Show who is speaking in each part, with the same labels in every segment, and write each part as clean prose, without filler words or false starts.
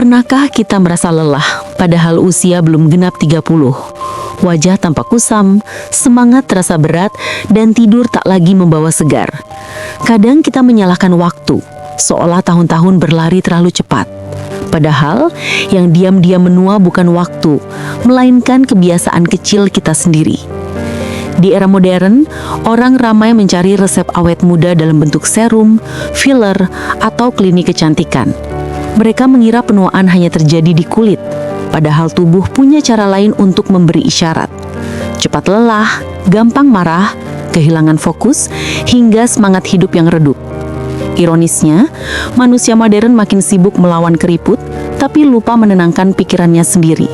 Speaker 1: Pernahkah kita merasa lelah padahal usia belum genap 30? Wajah tampak kusam, semangat terasa berat, dan tidur tak lagi membawa segar. Kadang kita menyalahkan waktu, seolah tahun-tahun berlari terlalu cepat. Padahal yang diam-diam menua bukan waktu, melainkan kebiasaan kecil kita sendiri. Di era modern, orang ramai mencari resep awet muda dalam bentuk serum, filler, atau klinik kecantikan. Mereka mengira penuaan hanya terjadi di kulit, padahal tubuh punya cara lain untuk memberi isyarat. Cepat lelah, gampang marah, kehilangan fokus, hingga semangat hidup yang redup. Ironisnya, manusia modern makin sibuk melawan keriput, tapi lupa menenangkan pikirannya sendiri.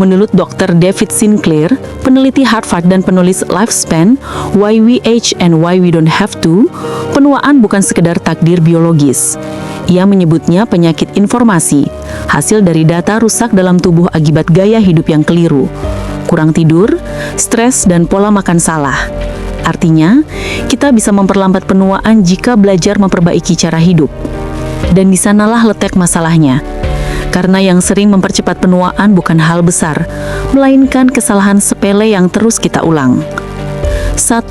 Speaker 1: Menurut Dr. David Sinclair, peneliti Harvard dan penulis Lifespan, Why We Age and Why We Don't Have To, penuaan bukan sekedar takdir biologis. Ia menyebutnya penyakit informasi, hasil dari data rusak dalam tubuh akibat gaya hidup yang keliru, kurang tidur, stres, dan pola makan salah. Artinya, kita bisa memperlambat penuaan jika belajar memperbaiki cara hidup. Dan di sanalah letak masalahnya. Karena yang sering mempercepat penuaan bukan hal besar, melainkan kesalahan sepele yang terus kita ulang. 1.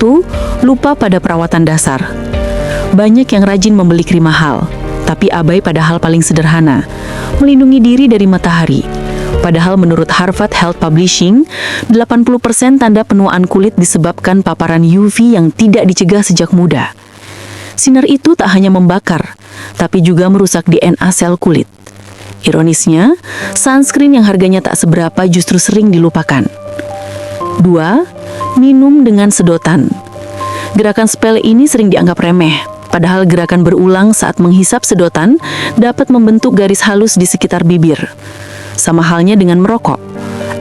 Speaker 1: Lupa pada perawatan dasar. Banyak yang rajin membeli krim mahal, tapi abai pada hal paling sederhana, melindungi diri dari matahari. Padahal menurut Harvard Health Publishing, 80% tanda penuaan kulit disebabkan paparan UV yang tidak dicegah sejak muda. Sinar itu tak hanya membakar, tapi juga merusak DNA sel kulit. Ironisnya, sunscreen yang harganya tak seberapa justru sering dilupakan. 2. Minum dengan sedotan. Gerakan sepele ini sering dianggap remeh, padahal gerakan berulang saat menghisap sedotan dapat membentuk garis halus di sekitar bibir. Sama halnya dengan merokok.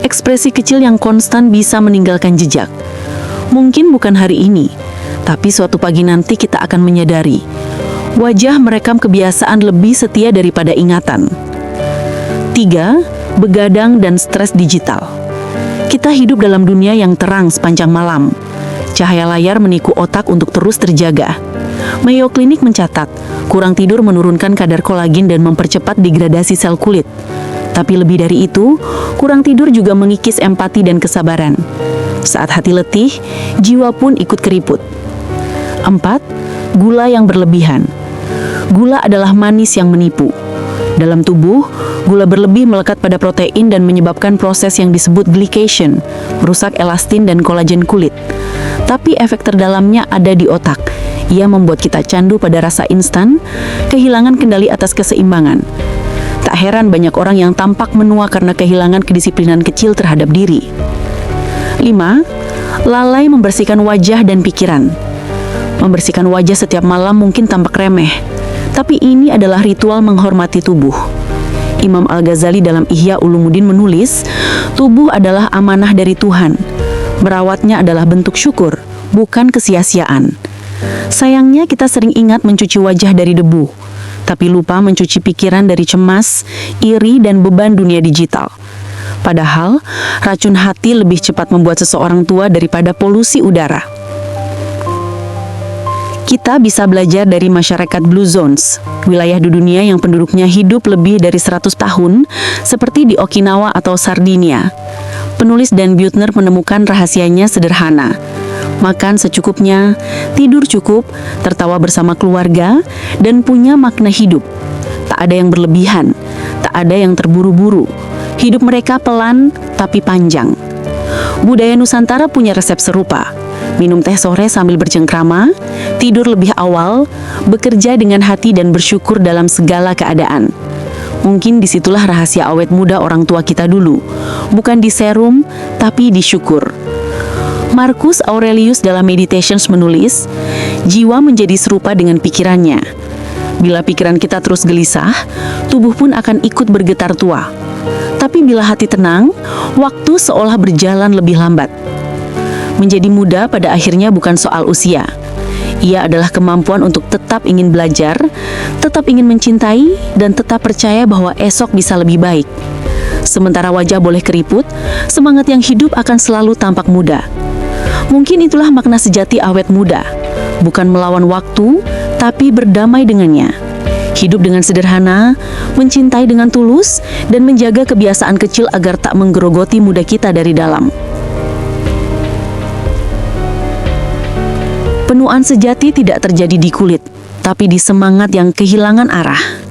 Speaker 1: Ekspresi kecil yang konstan bisa meninggalkan jejak. Mungkin bukan hari ini, tapi suatu pagi nanti kita akan menyadari wajah merekam kebiasaan lebih setia daripada ingatan. 3. Begadang dan stres digital. Kita hidup dalam dunia yang terang sepanjang malam. Cahaya layar menipu otak untuk terus terjaga. Mayo Clinic mencatat, kurang tidur menurunkan kadar kolagen dan mempercepat degradasi sel kulit. Tapi lebih dari itu, kurang tidur juga mengikis empati dan kesabaran. Saat hati letih, jiwa pun ikut keriput. 4. Gula yang berlebihan. Gula adalah manis yang menipu. Dalam tubuh, gula berlebih melekat pada protein dan menyebabkan proses yang disebut glycation, merusak elastin dan kolagen kulit. Tapi efek terdalamnya ada di otak. Ia membuat kita candu pada rasa instan, kehilangan kendali atas keseimbangan. Tak heran banyak orang yang tampak menua karena kehilangan kedisiplinan kecil terhadap diri. 5. Lalai membersihkan wajah dan pikiran. Membersihkan wajah setiap malam mungkin tampak remeh, tapi ini adalah ritual menghormati tubuh. Imam Al-Ghazali dalam Ihya Ulumuddin menulis, tubuh adalah amanah dari Tuhan. Merawatnya adalah bentuk syukur, bukan kesia-siaan. Sayangnya kita sering ingat mencuci wajah dari debu, tapi lupa mencuci pikiran dari cemas, iri, dan beban dunia digital. Padahal, racun hati lebih cepat membuat seseorang tua daripada polusi udara. Kita bisa belajar dari masyarakat Blue Zones, wilayah di dunia yang penduduknya hidup lebih dari 100 tahun, seperti di Okinawa atau Sardinia. Penulis Dan Buettner menemukan rahasianya sederhana. Makan secukupnya, tidur cukup, tertawa bersama keluarga, dan punya makna hidup. Tak ada yang berlebihan, tak ada yang terburu-buru. Hidup mereka pelan tapi panjang. Budaya Nusantara punya resep serupa. Minum teh sore sambil bercengkrama, tidur lebih awal, bekerja dengan hati dan bersyukur dalam segala keadaan. Mungkin disitulah rahasia awet muda orang tua kita dulu. Bukan di serum, tapi di syukur. Marcus Aurelius dalam Meditations menulis, jiwa menjadi serupa dengan pikirannya. Bila pikiran kita terus gelisah, tubuh pun akan ikut bergetar tua. Tapi bila hati tenang, waktu seolah berjalan lebih lambat. Menjadi muda pada akhirnya bukan soal usia. Ia adalah kemampuan untuk tetap ingin belajar, tetap ingin mencintai, dan tetap percaya bahwa esok bisa lebih baik. Sementara wajah boleh keriput, semangat yang hidup akan selalu tampak muda. Mungkin itulah makna sejati awet muda. Bukan melawan waktu, tapi berdamai dengannya. Hidup dengan sederhana, mencintai dengan tulus, dan menjaga kebiasaan kecil agar tak menggerogoti muda kita dari dalam. Penuaan sejati tidak terjadi di kulit, tapi di semangat yang kehilangan arah.